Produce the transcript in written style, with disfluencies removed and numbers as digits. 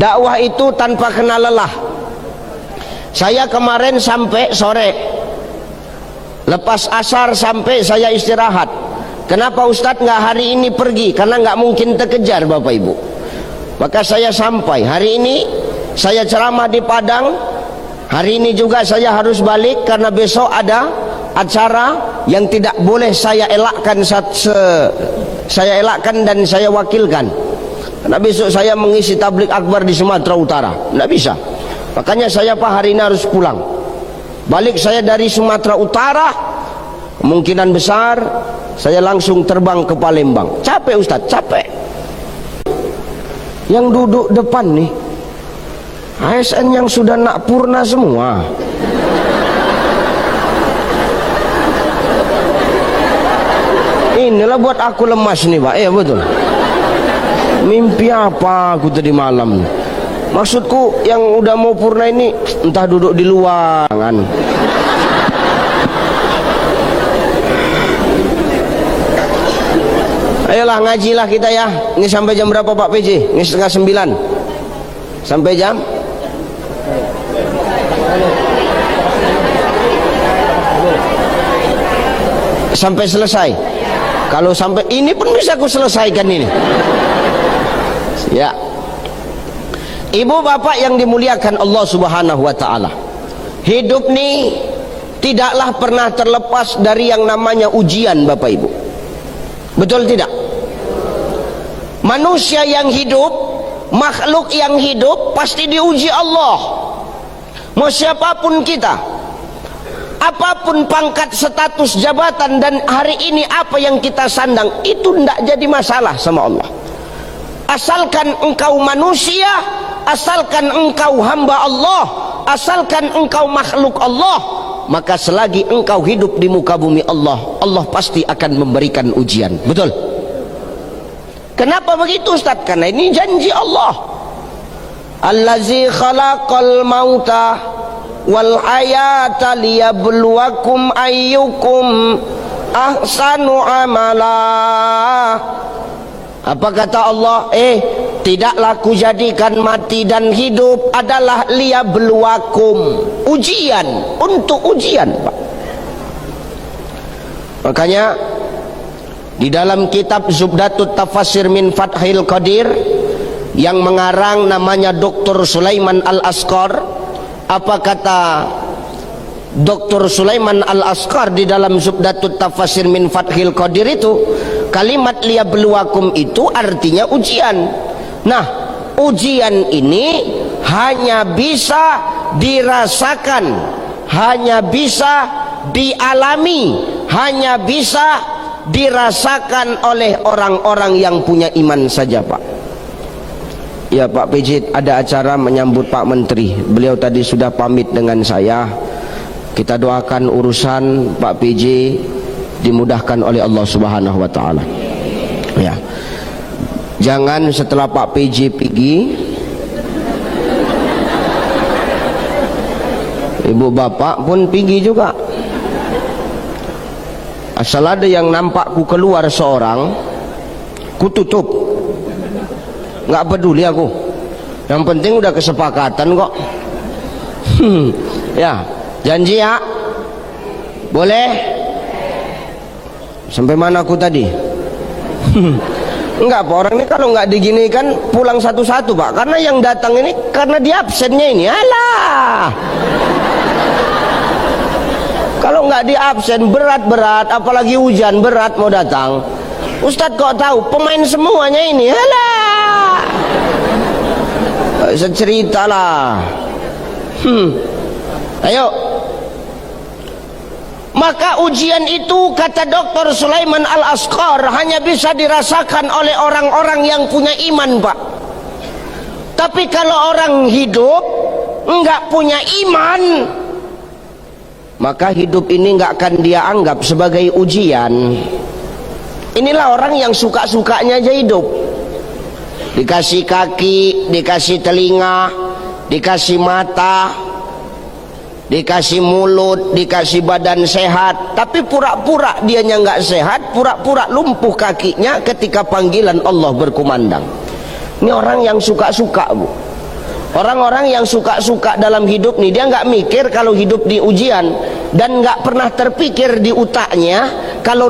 Dakwah itu tanpa kenal lelah. Saya kemarin sampai sore, lepas asar sampai saya istirahat. Kenapa Ustadz nggak hari ini pergi? Karena nggak mungkin terkejar Bapak Ibu. Maka saya sampai. Hari ini saya ceramah di Padang. Hari ini juga saya harus balik karena besok ada acara yang tidak boleh saya elakkan, saya elakkan dan saya wakilkan. Karena besok saya mengisi tablik akbar di Sumatera Utara, tidak bisa. Makanya saya hari ini harus pulang. Balik saya dari Sumatera Utara, kemungkinan besar saya langsung terbang ke Palembang. Capek Ustadz, capek. Yang duduk depan nih ASN yang sudah nak purna semua. Inilah buat aku lemas nih Pak. Iya betul. Mimpi apa aku tadi malam? Maksudku yang udah mau purna ini entah duduk di luar kan. Ayolah ngajilah kita ya. Ini sampai jam berapa Pak PJ? Ini 8:30. Sampai jam? Sampai selesai. Kalau sampai ini pun bisa aku selesaikan ini. Ya. Ibu bapak yang dimuliakan Allah Subhanahu wa taala. Hidup nih tidaklah pernah terlepas dari yang namanya ujian Bapak Ibu. Betul tidak? Manusia yang hidup, makhluk yang hidup pasti diuji Allah. Mau siapapun kita, apapun pangkat, status, jabatan, dan hari ini apa yang kita sandang, itu tidak jadi masalah sama Allah. Asalkan engkau manusia, asalkan engkau hamba Allah, asalkan engkau makhluk Allah, maka selagi engkau hidup di muka bumi Allah, Allah pasti akan memberikan ujian. Betul? Kenapa begitu Ustaz? Karena ini janji Allah. Allazi khalaqal mauta wal hayata liyabluwakum ayyukum ahsanu amala. Apa kata Allah? Tidaklah kujadikan mati dan hidup adalah liyabluwakum, ujian, untuk ujian Pak. Makanya di dalam kitab Zubdatut Tafasir min Fathil Qadir yang mengarang namanya Dr. Sulaiman Al-Asqar, apa kata Dr. Sulaiman Al-Asqar di dalam Zubdatut Tafasir min Fathil Qadir itu, kalimat liyabluwakum itu artinya ujian. Nah, ujian ini hanya bisa dirasakan, hanya bisa dialami, hanya bisa dirasakan oleh orang-orang yang punya iman saja Pak. Ya Pak PJ ada acara menyambut Pak Menteri. Beliau tadi sudah pamit dengan saya. Kita doakan urusan Pak PJ dimudahkan oleh Allah Subhanahu wa taala. Ya. Jangan setelah Pak PJ pergi ibu bapak pun pergi juga. Asal ada yang nampak ku keluar seorang, ku tutup. Nggak peduli aku. Yang penting udah kesepakatan kok. Ya, janji ya. Boleh? Sampai mana aku tadi? Enggak Pak, orang ini kalau nggak diginikan pulang satu-satu Pak. Karena yang datang ini karena dia absennya ini. Alah. Kalau nggak di absen berat-berat, apalagi hujan berat mau datang. Ustadz kok tahu pemain semuanya ini? Alah. Secerita lah. Ayo. Maka ujian itu kata Dr. Sulaiman Al-Asqar hanya bisa dirasakan oleh orang-orang yang punya iman Pak. Tapi kalau orang hidup nggak punya iman, maka hidup ini nggak akan dia anggap sebagai ujian. Inilah orang yang suka-sukanya aja hidup. Dikasih kaki, dikasih telinga, dikasih mata, dikasih mulut, dikasih badan sehat, tapi pura-pura dianya nggak sehat, pura-pura lumpuh kakinya ketika panggilan Allah berkumandang. Ini orang yang suka-suka Bu. Orang-orang yang suka-suka dalam hidup nih, dia nggak mikir kalau hidup di ujian, dan nggak pernah terpikir di utaknya kalau